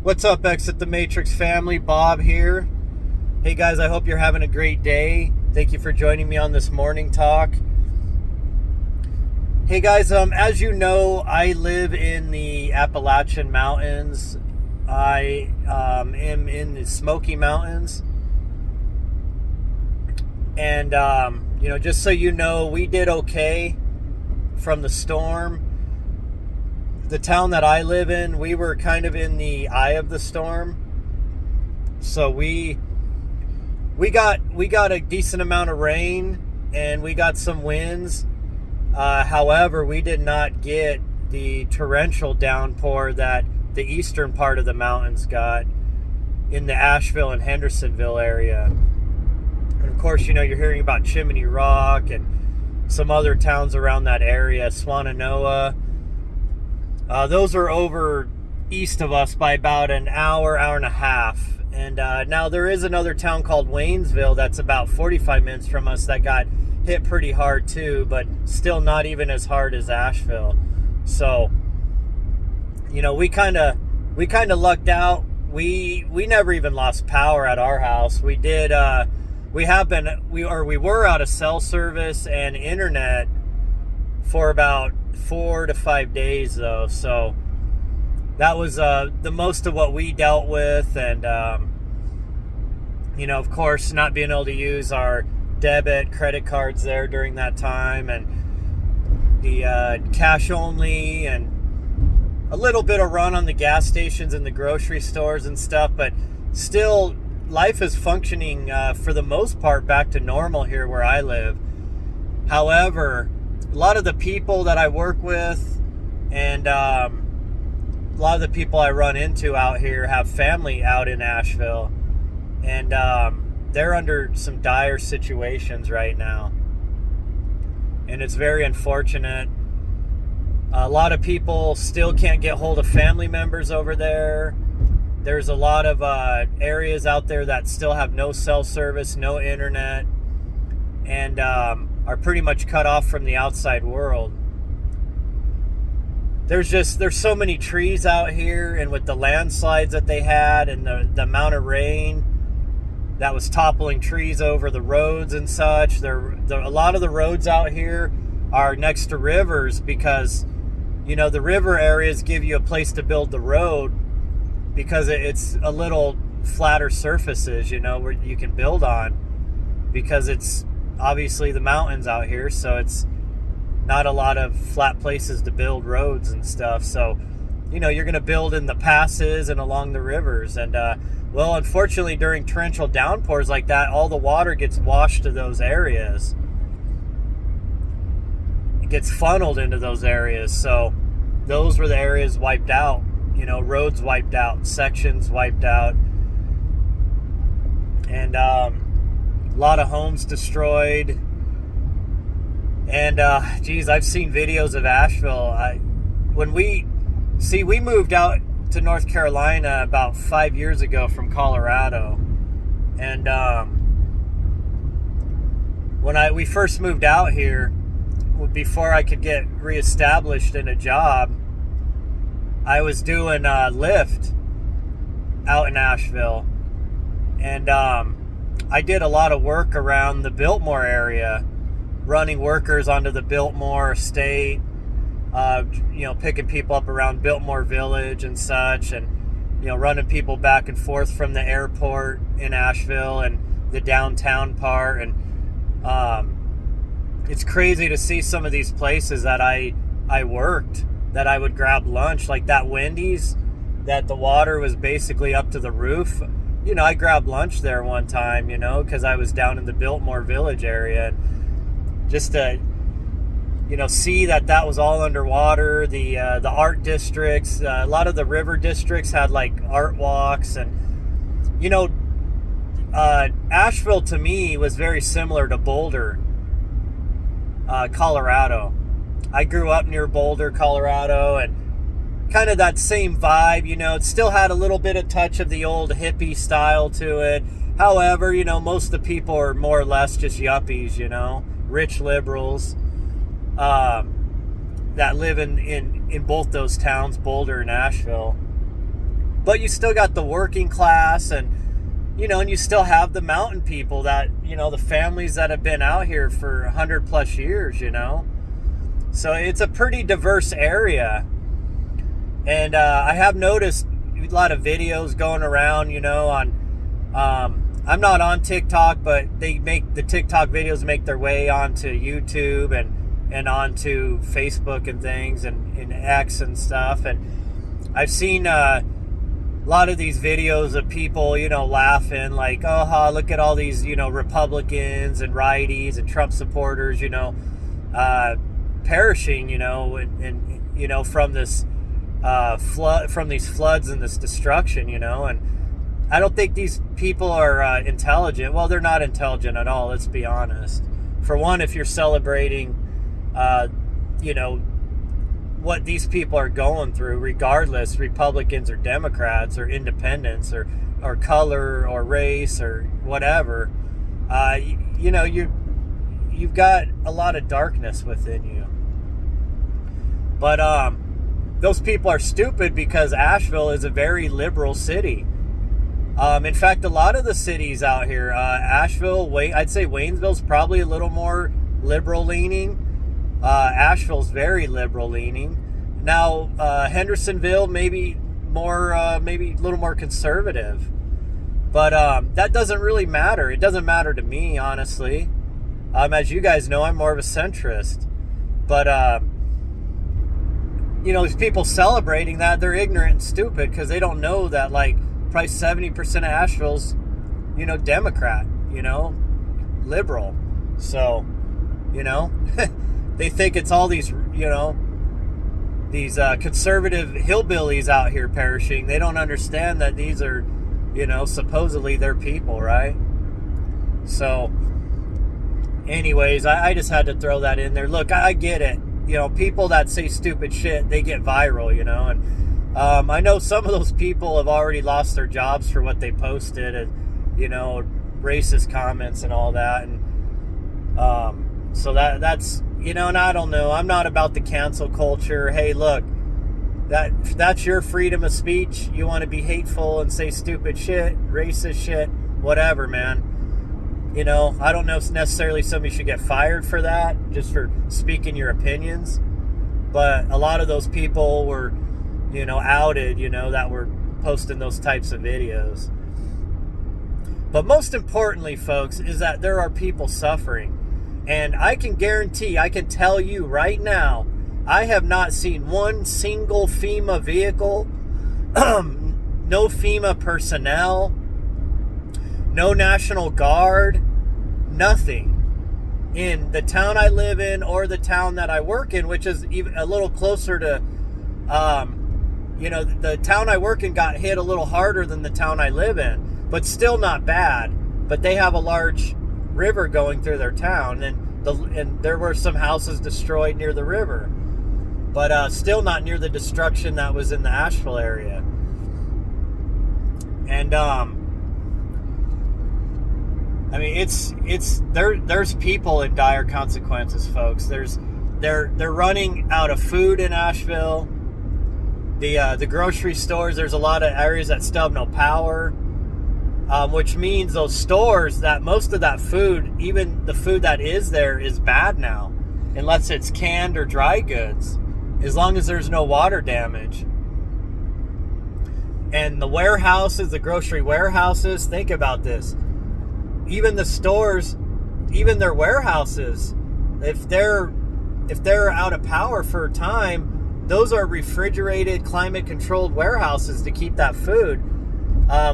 What's up, Exit the Matrix family? Bob here. Hey guys, I hope you're having a great day. Thank you for joining me on this morning talk. Hey guys, as you know, I live in the Appalachian Mountains. I am in the Smoky Mountains. And, just so you know, we did okay from the storm. The town that I live in, we were kind of in the eye of the storm. So we got a decent amount of rain and we got some winds. However, we did not get the torrential downpour that the eastern part of the mountains got in the Asheville and Hendersonville area. And of course, you're hearing about Chimney Rock and some other towns around that area, Swannanoa. Those are over east of us by about an hour and a half. And now there is another town called Waynesville that's about 45 minutes from us that got hit pretty hard too, but still not even as hard as Asheville. So, we kind of lucked out. We never even lost power at our house. We did. We were out of cell service and internet for about 4 to 5 days though, so that was the most of what we dealt with. And of course, not being able to use our debit credit cards there during that time, and the cash only, and a little bit of run on the gas stations and the grocery stores and stuff, but still life is functioning for the most part back to normal here where I live. However, a lot of the people that I work with and a lot of the people I run into out here have family out in Asheville, and they're under some dire situations right now, and it's very unfortunate. A lot of people still can't get hold of family members over there. There's a lot of areas out there that still have no cell service, no internet, and are pretty much cut off from the outside world. There's so many trees out here, and with the landslides that they had and the amount of rain that was toppling trees over the roads and such, a lot of the roads out here are next to rivers because, the river areas give you a place to build the road because it's a little flatter surfaces, where you can build on, because it's obviously the mountains out here, so it's not a lot of flat places to build roads and stuff. So you're going to build in the passes and along the rivers. And unfortunately, during torrential downpours like that, all the water gets washed to those areas. It gets funneled into those areas. So those were the areas wiped out, roads wiped out, sections wiped out, and a lot of homes destroyed. And I've seen videos of Asheville. We moved out to North Carolina about 5 years ago from Colorado, and when we first moved out here, before I could get reestablished in a job, I was doing Lyft out in Asheville, and I did a lot of work around the Biltmore area, running workers onto the Biltmore estate, picking people up around Biltmore Village and such, and running people back and forth from the airport in Asheville and the downtown part. And it's crazy to see some of these places that I worked, that I would grab lunch, like that Wendy's that the water was basically up to the roof. I grabbed lunch there one time, because I was down in the Biltmore Village area, and just to see that was all underwater. The art districts, a lot of the river districts had like art walks, and Asheville to me was very similar to Boulder, Colorado. I grew up near Boulder, Colorado, and kind of that same vibe. It still had a little bit of touch of the old hippie style to it. However, most of the people are more or less just yuppies, rich liberals that live in both those towns, Boulder and Asheville. But you still got the working class, and and you still have the mountain people that, the families that have been out here for 100 plus years, So it's a pretty diverse area. And I have noticed a lot of videos going around, on, I'm not on TikTok, but the TikTok videos make their way onto YouTube and onto Facebook and things, and X and stuff. And I've seen a lot of these videos of people, laughing like, oh, look at all these, Republicans and righties and Trump supporters, perishing, and from this flood, from these floods and this destruction, and I don't think these people are intelligent. Well, they're not intelligent at all, let's be honest. For one, if you're celebrating, what these people are going through, regardless, Republicans or Democrats or independents or color or race or whatever, you've got a lot of darkness within you. But those people are stupid because Asheville is a very liberal city. In fact, a lot of the cities out here, Asheville, I'd say Waynesville's probably a little more liberal leaning. Asheville's very liberal leaning. Now, Hendersonville maybe a little more conservative. But that doesn't really matter. It doesn't matter to me, honestly. As you guys know, I'm more of a centrist. But these people celebrating that, they're ignorant and stupid because they don't know that, like, probably 70% of Asheville's, Democrat, liberal. So, they think it's all these, these conservative hillbillies out here perishing. They don't understand that these are, supposedly their people, right? So, anyways, I just had to throw that in there. Look, I get it. People that say stupid shit, they get viral, and I know some of those people have already lost their jobs for what they posted and, racist comments and all that. And so that's, and I don't know. I'm not about the cancel culture. Hey, look, that's your freedom of speech. You want to be hateful and say stupid shit, racist shit, whatever, man. I don't know if necessarily somebody should get fired for that, just for speaking your opinions. But a lot of those people were, outed, that were posting those types of videos. But most importantly, folks, is that there are people suffering. And I can guarantee, I can tell you right now, I have not seen one single FEMA vehicle, no FEMA personnel, no National Guard, nothing in the town I live in or the town that I work in, which is even a little closer to, the town I work in got hit a little harder than the town I live in, but still not bad. But they have a large river going through their town, and there were some houses destroyed near the river, but still not near the destruction that was in the Asheville area. And there's people in dire consequences, folks. They're running out of food in Asheville. The grocery stores, there's a lot of areas that still have no power, which means those stores, that most of that food, even the food that is there, is bad now, unless it's canned or dry goods, as long as there's no water damage. And the warehouses, the grocery warehouses, think about this. Even the stores, even their warehouses, if they're out of power for a time, those are refrigerated, climate-controlled warehouses to keep that food.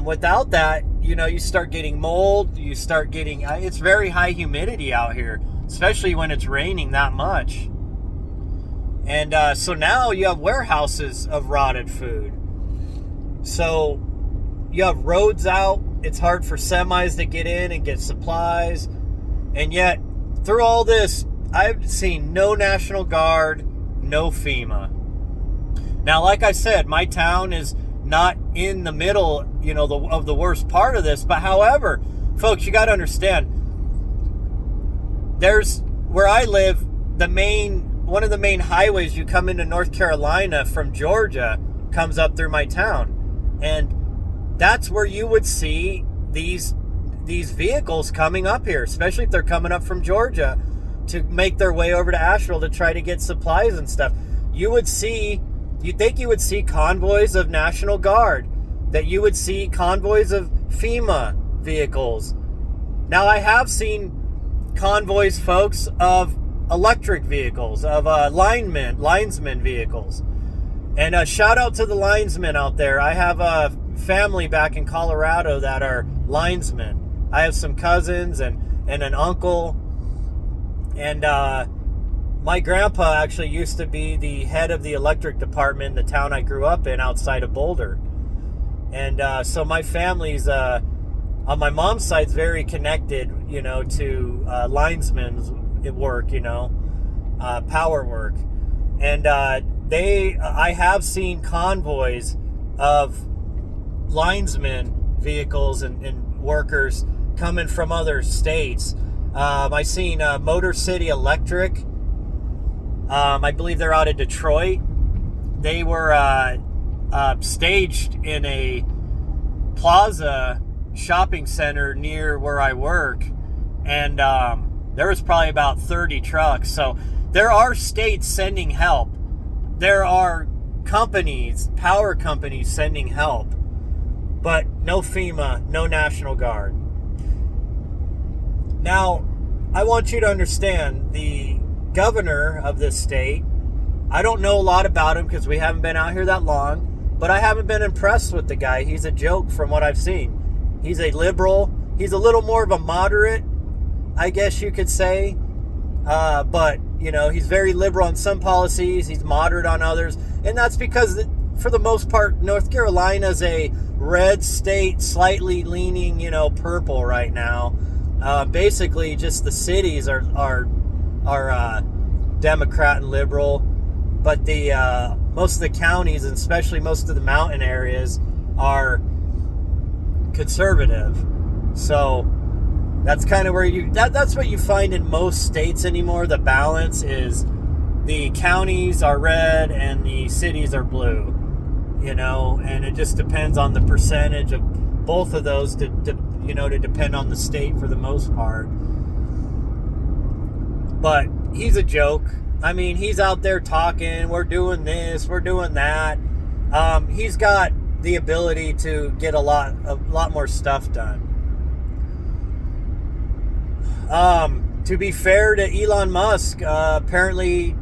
Without that, you start getting mold. You start getting, it's very high humidity out here, especially when it's raining that much. And so now you have warehouses of rotted food. So you have roads out. It's hard for semis to get in and get supplies. And yet, through all this, I've seen no National Guard, no FEMA. Now, like I said, my town is not in the middle, of the worst part of this. But however, folks, you got to understand, there's, where I live, one of the main highways you come into North Carolina from Georgia comes up through my town. And that's where you would see these vehicles coming up here, especially if they're coming up from Georgia to make their way over to Asheville to try to get supplies and stuff. You'd think you would see convoys of National Guard, that you would see convoys of FEMA vehicles. Now, I have seen convoys, folks, of electric vehicles, of linesman vehicles. And shout out to the linesmen out there. I have a family back in Colorado that are linesmen. I have some cousins and an uncle. And my grandpa actually used to be the head of the electric department in the town I grew up in outside of Boulder. And so my family's, on my mom's side, is very connected, to linesmen's work, power work. And I have seen convoys of linesmen vehicles and workers coming from other states. I seen Motor City Electric. I believe they're out of Detroit. They were staged in a plaza shopping center near where I work, and there was probably about 30 trucks. So there are states sending help. There are power companies sending help, but no FEMA, no National Guard. Now, I want you to understand, the governor of this state, I don't know a lot about him because we haven't been out here that long, but I haven't been impressed with the guy. He's a joke from what I've seen. He's a liberal. He's a little more of a moderate, I guess you could say. But, he's very liberal on some policies. He's moderate on others. And that's because, for the most part, North Carolina is a red state, slightly leaning, purple right now. Basically, just the cities are Democrat and liberal. But the most of the counties, and especially most of the mountain areas, are conservative. So that's kind of where that's what you find in most states anymore. The balance is the counties are red and the cities are blue, and it just depends on the percentage of both of those to depend on the state for the most part. But he's a joke. I mean, he's out there talking, we're doing this, we're doing that. He's got the ability to get a lot more stuff done. To be fair to Elon Musk, apparently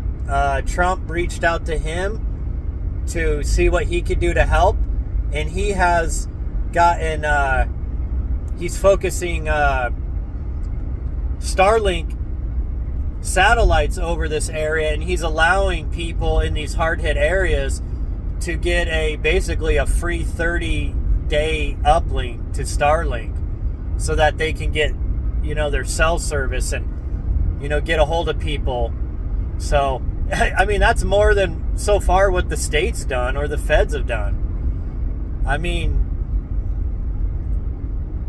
Trump reached out to him to see what he could do to help, and he has gotten he's focusing Starlink satellites over this area, and he's allowing people in these hard-hit areas to get basically a free 30-day uplink to Starlink so that they can get, their cell service and, get a hold of people. So, I mean, that's more than so far what the state's done or the feds have done. I mean,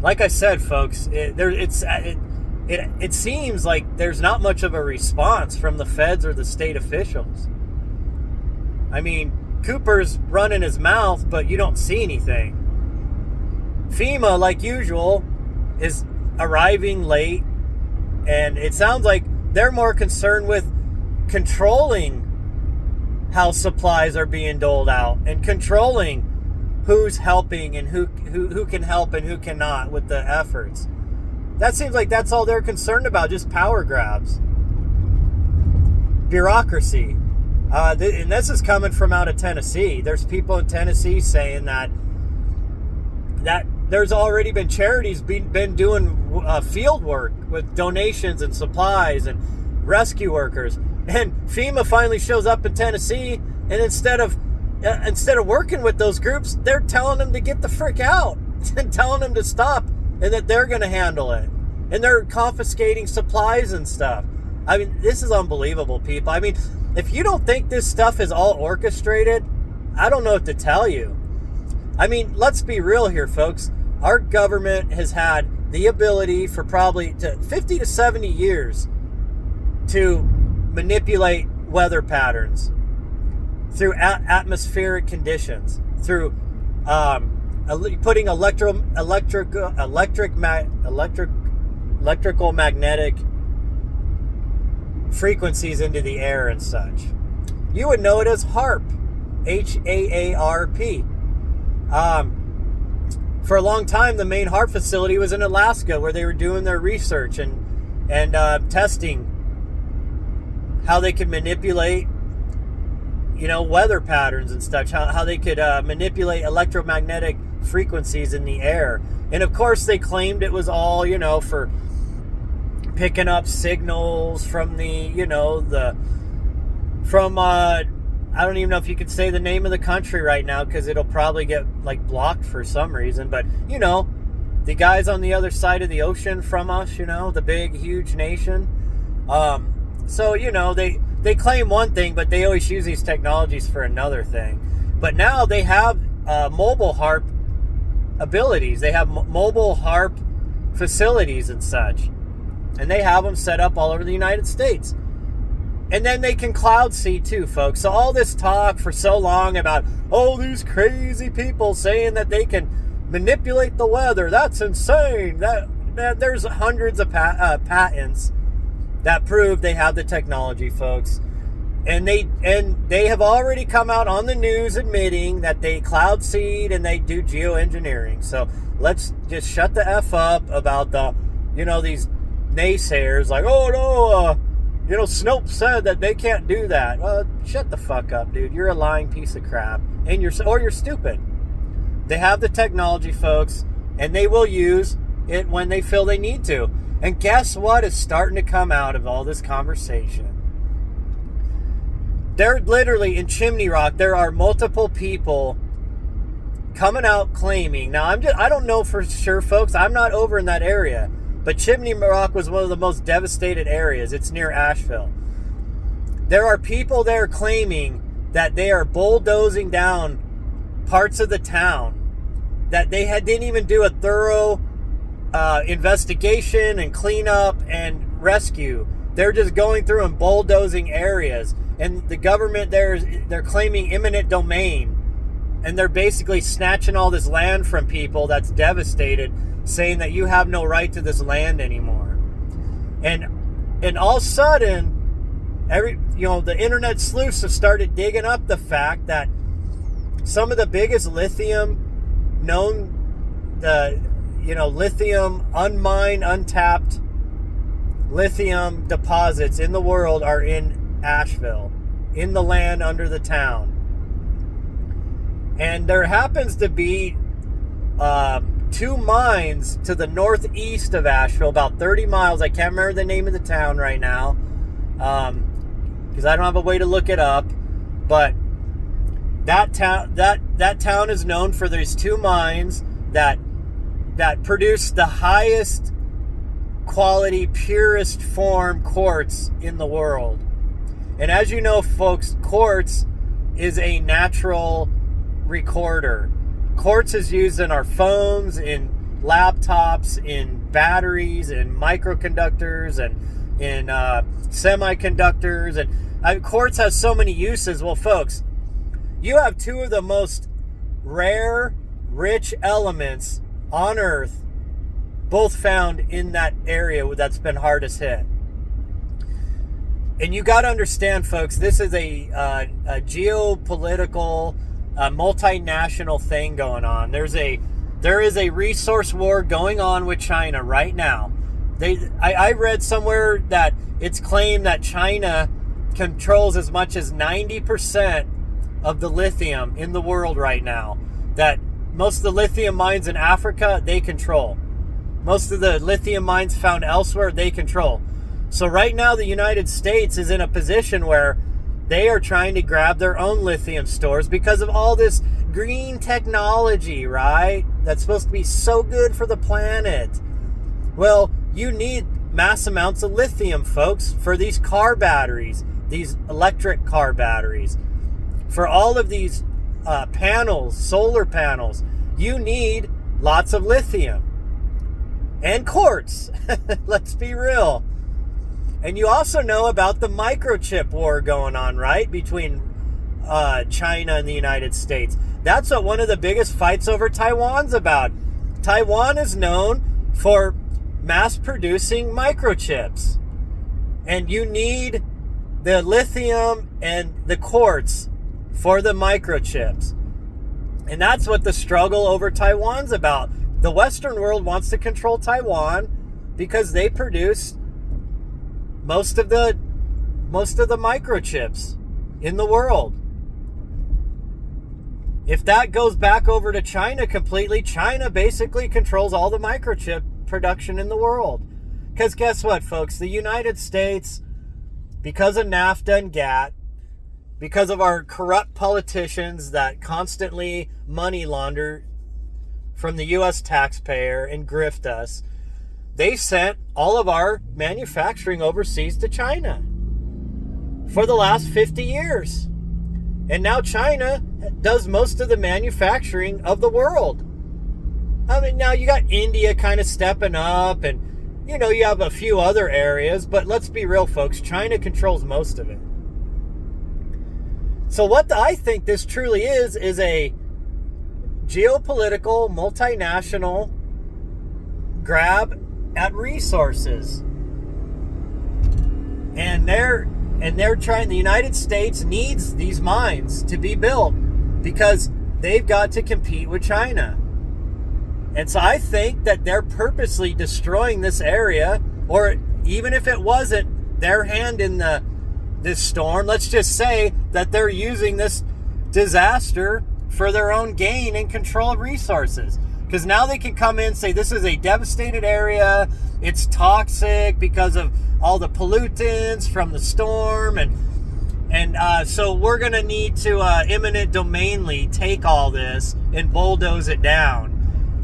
like I said, folks, it seems like there's not much of a response from the feds or the state officials. I mean, Cooper's running his mouth, but you don't see anything. FEMA, like usual, is arriving late, and it sounds like they're more concerned with controlling how supplies are being doled out and controlling who's helping and who can help and who cannot with the efforts. That seems like that's all they're concerned about, just power grabs. Bureaucracy. And this is coming from out of Tennessee. There's people in Tennessee saying that there's already been charities been doing field work with donations and supplies and rescue workers. And FEMA finally shows up in Tennessee, and instead of working with those groups, they're telling them to get the frick out and telling them to stop and that they're going to handle it. And they're confiscating supplies and stuff. I mean, this is unbelievable, people. I mean, if you don't think this stuff is all orchestrated, I don't know what to tell you. I mean, let's be real here, folks. Our government has had the ability for probably 50 to 70 years to manipulate weather patterns through atmospheric conditions, through putting electrical magnetic frequencies into the air and such. You would know it as HAARP, HAARP. For a long time, the main HAARP facility was in Alaska, where they were doing their research and testing how they could manipulate, weather patterns and such, how they could manipulate electromagnetic frequencies in the air. And of course, they claimed it was all, for picking up signals from I don't even know if you could say the name of the country right now, because it'll probably get blocked for some reason. But the guys on the other side of the ocean from us, the big, huge nation. So they claim one thing, but they always use these technologies for another thing. But now they have mobile HAARP abilities. They have mobile HAARP facilities and such. And they have them set up all over the United States. And then they can cloud seed too, folks. So all this talk for so long about, these crazy people saying that they can manipulate the weather, that's insane. That there's hundreds of patents that prove they have the technology, folks. And they have already come out on the news admitting that they cloud seed and they do geoengineering. So let's just shut the F up about these naysayers like, Snopes said that they can't do that. Well, shut the fuck up, dude. You're a lying piece of crap. And you're stupid. They have the technology, folks, and they will use it when they feel they need to. And guess what is starting to come out of all this conversation? They're literally in Chimney Rock. There are multiple people coming out claiming. Now, I don't know for sure, folks. I'm not over in that area. But Chimney Rock was one of the most devastated areas. It's near Asheville. There are people there claiming that they are bulldozing down parts of the town, that they didn't even do a thorough investigation and cleanup and rescue. They're just going through and bulldozing areas. And the government they're claiming eminent domain. And they're basically snatching all this land from people that's devastated, saying that you have no right to this land anymore. And all of a sudden, the internet sleuths have started digging up the fact that some of the biggest lithium lithium unmined, untapped lithium deposits in the world are in Asheville, in the land under the town. And there happens to be 2 mines to the northeast of Asheville, about 30 miles. I can't remember the name of the town right now, because I don't have a way to look it up. But that town is known for these 2 mines that produce the highest quality, purest form quartz in the world. And as you know, folks, quartz is a natural recorder. Quartz is used in our phones, in laptops, in batteries, in microconductors, and in semiconductors. And quartz has so many uses. Well, folks, you have 2 of the most rare, rich elements on Earth, both found in that area that's been hardest hit. And you got to understand, folks, this is a geopolitical, multinational thing going on. There is a resource war going on with China right now. I read somewhere that it's claimed that China controls as much as 90% of the lithium in the world right now. That most of the lithium mines in Africa, they control. Most of the lithium mines found elsewhere, they control. So right now, the United States is in a position where they are trying to grab their own lithium stores because of all this green technology, right? That's supposed to be so good for the planet. Well, you need mass amounts of lithium, folks, for these car batteries, these electric car batteries. For all of these panels, solar panels, you need lots of lithium. And quartz. Let's be real. And you also know about the microchip war going on, right? Between China and the United States. That's what one of the biggest fights over Taiwan's about. Taiwan is known for mass producing microchips. And you need the lithium and the quartz for the microchips. And that's what the struggle over Taiwan's about. The Western world wants to control Taiwan because they produce most of the microchips in the world. If that goes back over to China completely, China basically controls all the microchip production in the world. Because guess what, folks? The United States, because of NAFTA and GATT, because of our corrupt politicians that constantly money launder from the U.S. taxpayer and grift us, they sent all of our manufacturing overseas to China for the last 50 years. And now China does most of the manufacturing of the world. I mean, now you got India kind of stepping up, and you have a few other areas, but let's be real, folks. China controls most of it. So what I think this truly is a geopolitical, multinational grab at resources. And they're trying, the United States needs these mines to be built because they've got to compete with China. And so I think that they're purposely destroying this area, or even if it wasn't their hand in this storm, let's just say that they're using this disaster for their own gain and control of resources. Because now they can come in and say, this is a devastated area, it's toxic because of all the pollutants from the storm, and so we're going to need to eminent domainly take all this and bulldoze it down.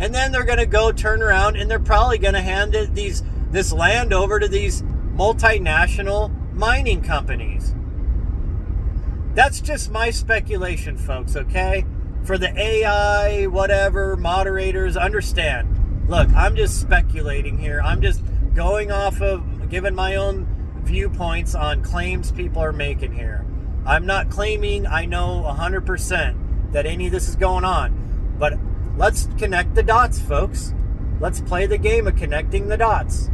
And then they're going to go turn around and they're probably going to hand this land over to these multinational mining companies. That's just my speculation, folks, okay? For the AI, whatever, moderators, understand. Look, I'm just speculating here. I'm just going off of giving my own viewpoints on claims people are making here. I'm not claiming I know 100% that any of this is going on. But let's connect the dots, folks. Let's play the game of connecting the dots.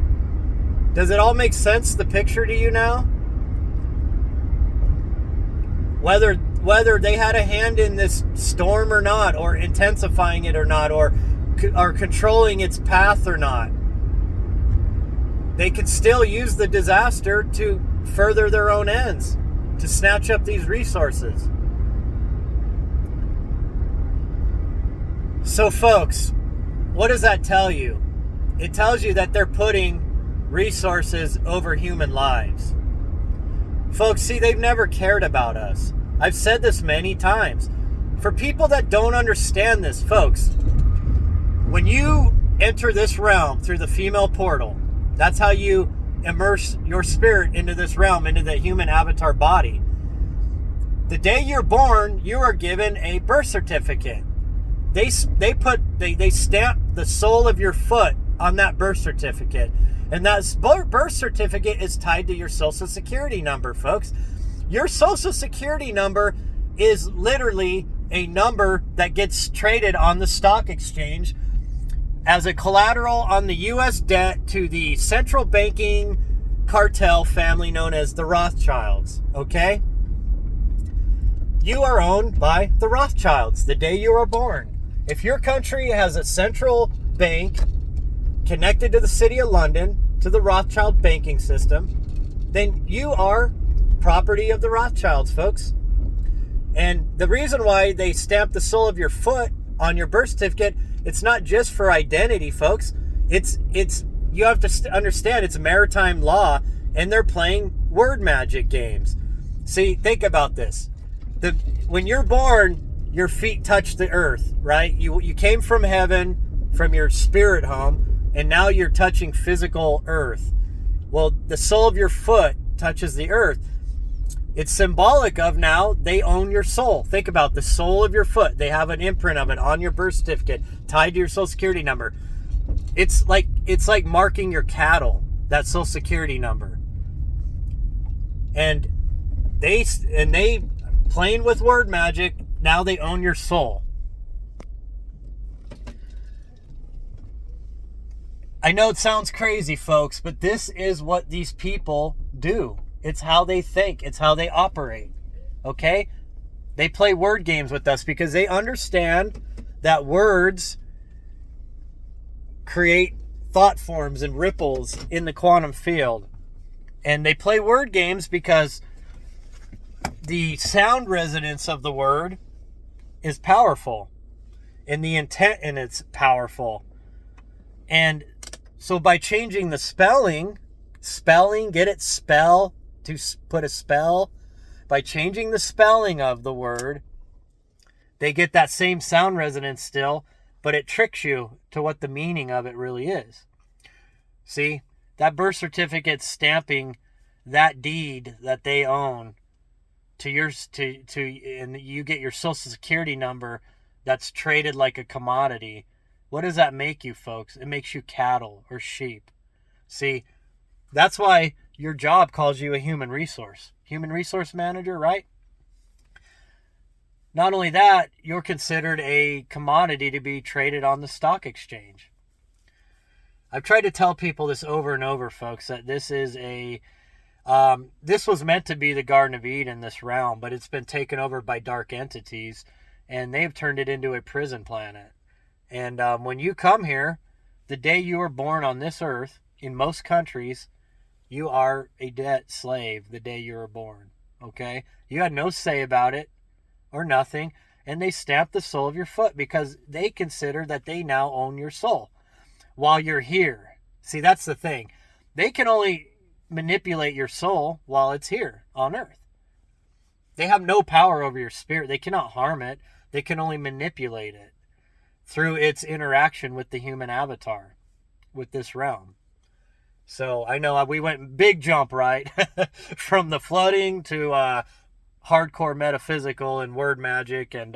Does it all make sense, the picture to you now? Whether they had a hand in this storm or not, or intensifying it or not, or controlling its path or not, they could still use the disaster to further their own ends, to snatch up these resources. So folks, what does that tell you? It tells you that they're putting resources over human lives. Folks, see, they've never cared about us. I've said this many times. For people that don't understand this, folks, when you enter this realm through the female portal, that's how you immerse your spirit into this realm, into the human avatar body. The day you're born, you are given a birth certificate. They stamp the sole of your foot on that birth certificate. And that birth certificate is tied to your social security number, folks. Your social security number is literally a number that gets traded on the stock exchange as a collateral on the U.S. debt to the central banking cartel family known as the Rothschilds, okay? You are owned by the Rothschilds the day you are born. If your country has a central bank connected to the city of London, to the Rothschild banking system, then you are property of the Rothschilds, folks. And the reason why they stamp the sole of your foot on your birth certificate, it's not just for identity, folks. It's you have to understand it's maritime law, and they're playing word magic games. See, think about this. When you're born, your feet touch the earth, right? You came from heaven, from your spirit home, and now you're touching physical earth. Well, the sole of your foot touches the earth. It's symbolic of now they own your soul. Think about the sole of your foot. They have an imprint of it on your birth certificate tied to your social security number. It's like marking your cattle, that social security number. And they playing with word magic, now they own your soul. I know it sounds crazy, folks, but this is what these people do. It's how they think. It's how they operate. Okay? They play word games with us because they understand that words create thought forms and ripples in the quantum field. And they play word games because the sound resonance of the word is powerful. And the intent in it's powerful. And so by changing the spelling, get it? Spell, to put a spell. By changing the spelling of the word, they get that same sound resonance still, but it tricks you to what the meaning of it really is. See, that birth certificate stamping that deed that they own to yours, and you get your social security number that's traded like a commodity. What does that make you, folks? It makes you cattle or sheep. See, that's why your job calls you a human resource manager, right? Not only that, you're considered a commodity to be traded on the stock exchange. I've tried to tell people this over and over, folks, that this is this was meant to be the Garden of Eden, this realm, but it's been taken over by dark entities, and they've turned it into a prison planet. And when you come here, the day you were born on this earth, in most countries, you are a debt slave the day you were born, okay? You had no say about it or nothing, and they stamp the sole of your foot because they consider that they now own your soul while you're here. See, that's the thing. They can only manipulate your soul while it's here on earth. They have no power over your spirit. They cannot harm it. They can only manipulate it through its interaction with the human avatar, with this realm. So I know we went big jump, right? From the flooding to hardcore metaphysical and word magic and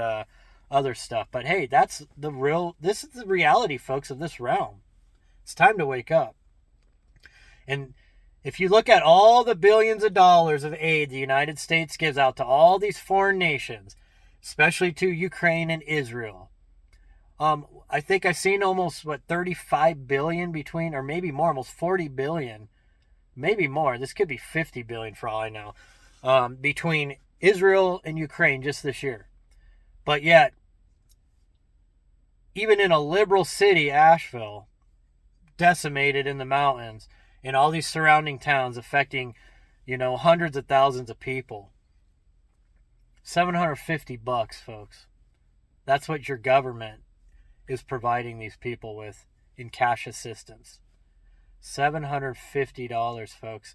other stuff. But hey, this is the reality, folks, of this realm. It's time to wake up. And if you look at all the billions of dollars of aid the United States gives out to all these foreign nations, especially to Ukraine and Israel, I think I've seen almost 35 billion between, or maybe more, almost 40 billion, maybe more. This could be 50 billion for all I know, between Israel and Ukraine just this year. But yet, even in a liberal city, Asheville, decimated in the mountains, and all these surrounding towns affecting, hundreds of thousands of people. $750, folks. That's what your government is providing these people with in cash assistance. $750, folks.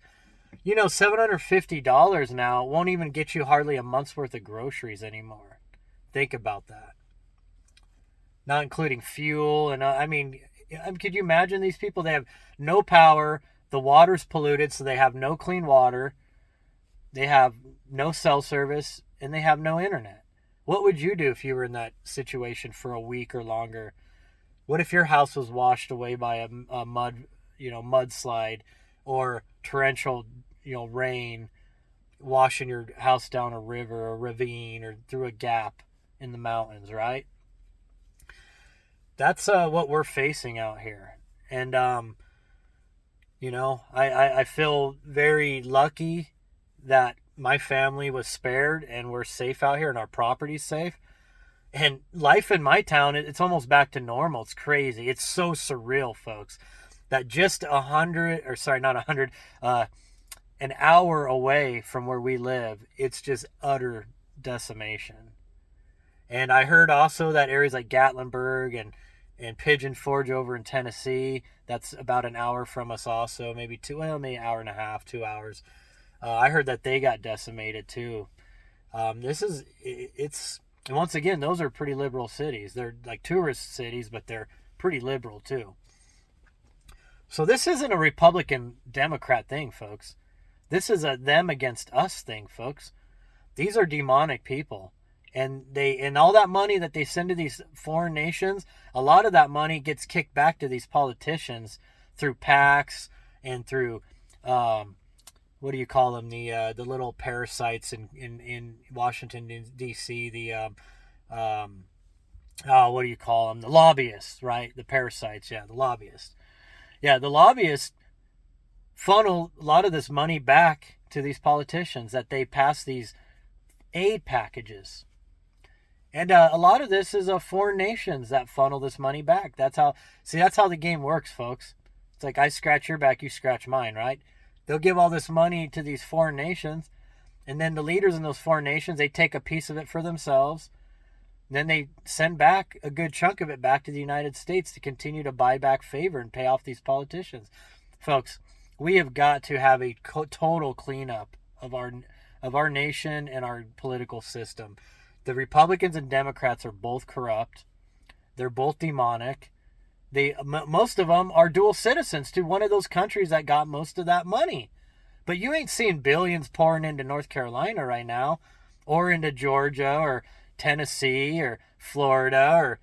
$750 now won't even get you hardly a month's worth of groceries anymore. Think about that. Not including fuel. And could you imagine these people? They have no power. The water's polluted, so they have no clean water. They have no cell service, and they have no internet. What would you do if you were in that situation for a week or longer? What if your house was washed away by a mudslide or torrential, rain washing your house down a river or ravine or through a gap in the mountains, right? That's what we're facing out here. And, I feel very lucky that my family was spared and we're safe out here and our property's not And life in my town, it's almost back to normal. It's crazy. It's so surreal, folks, that just an hour away from where we live, it's just utter decimation. And I heard also that areas like Gatlinburg and Pigeon Forge over in Tennessee, that's about an hour from us also, maybe an hour and a half, 2 hours. I heard that they got decimated too. And once again, those are pretty liberal cities. They're like tourist cities, but they're pretty liberal too. So this isn't a Republican-Democrat thing, folks. This is a them against us thing, folks. These are demonic people. And all that money that they send to these foreign nations, a lot of that money gets kicked back to these politicians through PACs and through what do you call them? The little parasites in Washington D.C. What do you call them? The lobbyists, right? The parasites, yeah, the lobbyists. Yeah, the lobbyists funnel a lot of this money back to these politicians that they pass these aid packages. And a lot of this is foreign nations that funnel this money back. That's how the game works, folks. It's like I scratch your back, you scratch mine, right? They'll give all this money to these foreign nations, and then the leaders in those foreign nations, they take a piece of it for themselves. And then they send back a good chunk of it back to the United States to continue to buy back favor and pay off these politicians. Folks, we have got to have a total cleanup of our nation and our political system. The Republicans and Democrats are both corrupt. They're both demonic. Most of them are dual citizens to one of those countries that got most of that money. But you ain't seeing billions pouring into North Carolina right now, or into Georgia, or Tennessee, or Florida, or,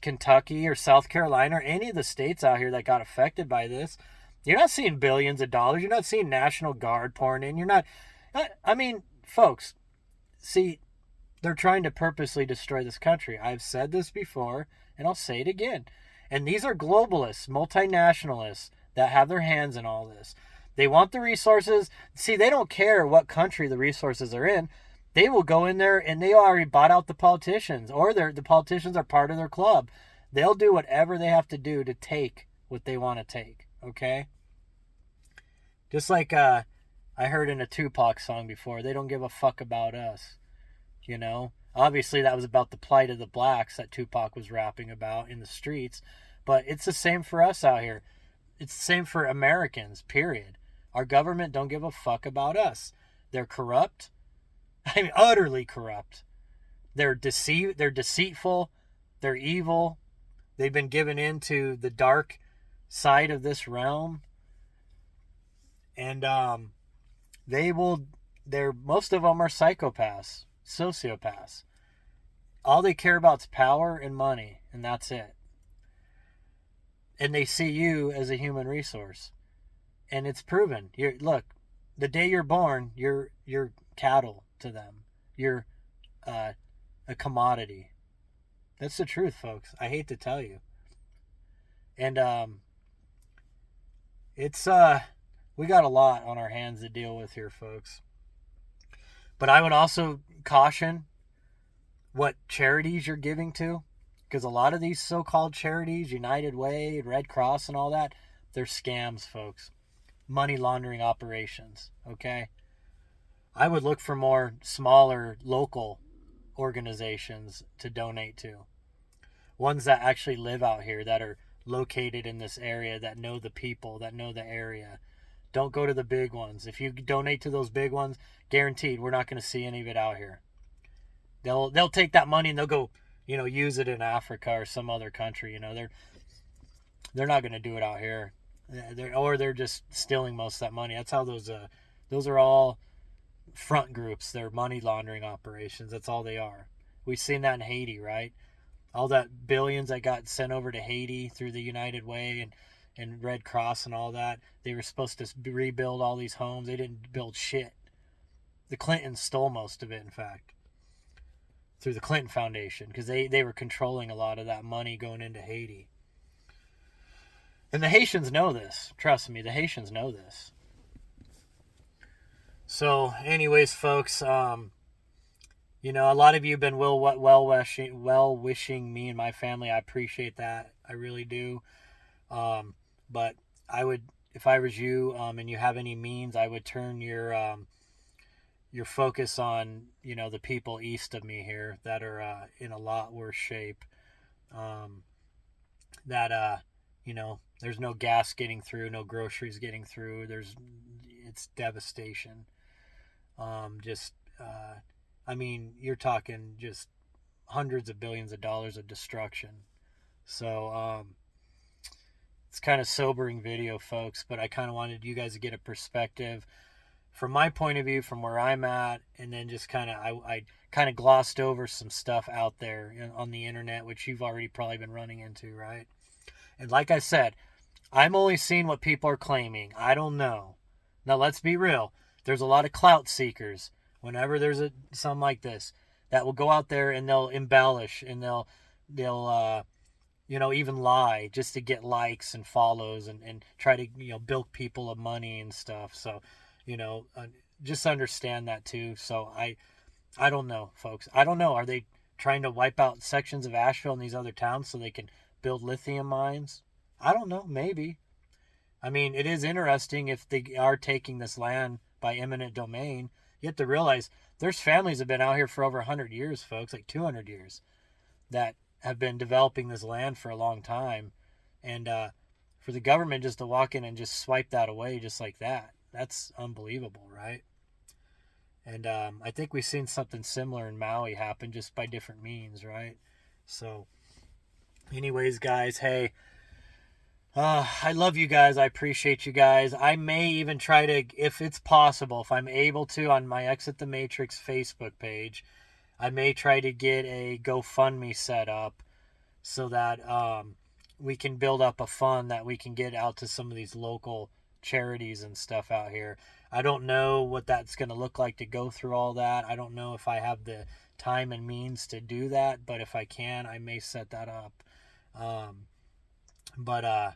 Kentucky, or South Carolina, or any of the states out here that got affected by this. You're not seeing billions of dollars. You're not seeing National Guard pouring in. Folks, see, they're trying to purposely destroy this country. I've said this before, and I'll say it again. And these are globalists, multinationalists that have their hands in all this. They want the resources. See, they don't care what country the resources are in. They will go in there and they already bought out the politicians, or the politicians are part of their club. They'll do whatever they have to do to take what they want to take, okay? Just like I heard in a Tupac song before, they don't give a fuck about us. Obviously that was about the plight of the blacks that Tupac was rapping about in the streets, but it's the same for us out here. It's the same for Americans, period. Our government don't give a fuck about us. They're corrupt. Utterly corrupt. They're deceitful. They're evil. They've been given into the dark side of this realm. And most of them are psychopaths. Sociopaths. All they care about is power and money, and that's it. And they see you as a human resource, and it's proven. Look, the day you're born, you're cattle to them. You're a commodity. That's the truth, folks. I hate to tell you. And it's we got a lot on our hands to deal with here, folks. But I would also caution what charities you're giving to, because a lot of these so-called charities, United Way, Red Cross and all that, they're scams, folks. Money laundering operations, okay? I would look for more smaller local organizations to donate to. Ones that actually live out here, that are located in this area, that know the people, that know the area. Don't go to the big ones. If you donate to those big ones, guaranteed we're not going to see any of it out here. They'll take that money and they'll go, use it in Africa or some other country. They're not going to do it out here. They're just stealing most of that money. That's how those are all front groups. They're money laundering operations. That's all they are. We've seen that in Haiti, right? All that billions that got sent over to Haiti through the United Way and Red Cross and all that. They were supposed to rebuild all these homes. They didn't build shit. The Clintons stole most of it, in fact, through the Clinton Foundation, because they were controlling a lot of that money going into Haiti. And the Haitians know this. Trust me, the Haitians know this. So, anyways, folks, a lot of you have been well-wishing me and my family. I appreciate that. I really do. But I would, if I was you, and you have any means, I would turn your focus on, the people east of me here that are in a lot worse shape. There's no gas getting through, no groceries getting through. It's devastation. You're talking just hundreds of billions of dollars of destruction. So, it's kind of sobering video, folks, but I kind of wanted you guys to get a perspective from my point of view, from where I'm at, and then just I kind of glossed over some stuff out there on the internet, which you've already probably been running into, right? And like I said, I'm only seeing what people are claiming. I don't know. Now, let's be real. There's a lot of clout seekers whenever there's something like this that will go out there and they'll embellish and they'll even lie just to get likes and follows, and try to, bilk people of money and stuff. So, you know, uh, just understand that too. So I don't know, folks. I don't know. Are they trying to wipe out sections of Asheville and these other towns so they can build lithium mines? I don't know. Maybe. I mean, it is interesting if they are taking this land by eminent domain. You have to realize there's families that have been out here for over 100 years, folks, like 200 years, that have been developing this land for a long time. And for the government just to walk in and just swipe that away just like that, that's unbelievable, right? And I think we've seen something similar in Maui happen just by different means, right? So, anyways, guys, hey, I love you guys. I appreciate you guys. I may even try to, if it's possible, if I'm able to, on my Exit the Matrix Facebook page, I may try to get a GoFundMe set up so that we can build up a fund that we can get out to some of these local charities and stuff out here. I don't know what that's going to look like to go through all that. I don't know if I have the time and means to do that, but if I can, I may set that up. Um, but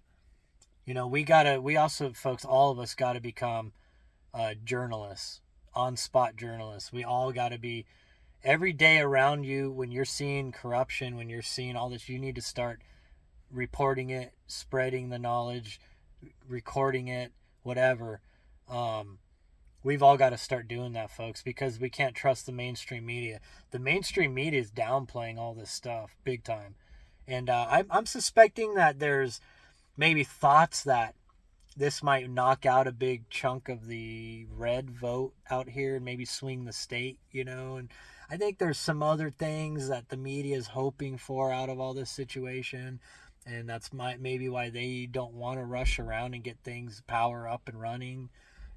we also, folks, all of us got to become journalists, on spot journalists. We all got to be, every day around you, when you're seeing corruption, when you're seeing all this, you need to start reporting it, spreading the knowledge, recording it, whatever. We've all got to start doing that, folks, because we can't trust the mainstream media. The mainstream media is downplaying all this stuff big time. And I'm suspecting that there's maybe thoughts that this might knock out a big chunk of the red vote out here and maybe swing the state, and I think there's some other things that the media is hoping for out of all this situation, and that's maybe why they don't want to rush around and get things power up and running,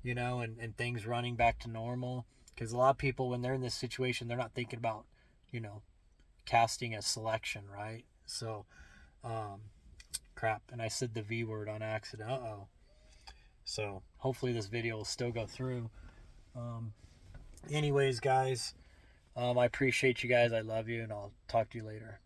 and things running back to normal, because a lot of people, when they're in this situation, they're not thinking about, casting a selection, right? So crap, and I said the V word on accident. So hopefully this video will still go through. Anyways, guys, I appreciate you guys. I love you, and I'll talk to you later.